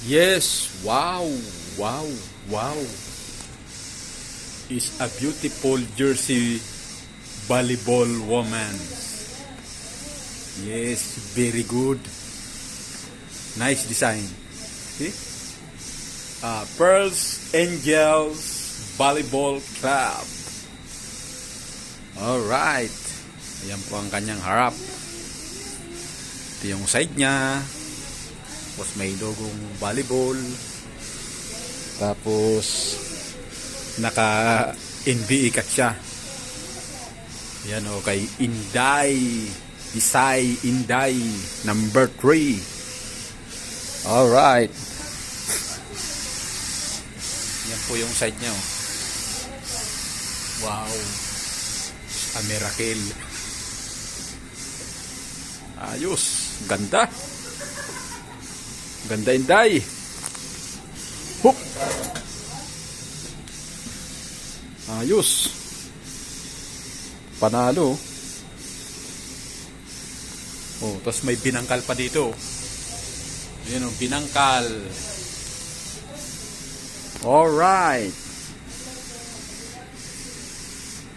Yes, wow, wow, wow. Is a beautiful jersey volleyball woman. Yes, very good. Nice design. See? Pearls Angels Volleyball Club. Alright. Ayan po ang kanyang harap. Ito yung side niya. Tapos may logong volleyball. Tapos naka NBA cut siya. Yan o kay Inday. Isay Inday number 3. Alright. Yan po yung side niya. Wow. A miracle. Ayos. Ganda. Ganda Inday. Hook. Ayos. Panalo. Oh, tapos may binangkal pa dito. Ayan o, binangkal. Alright.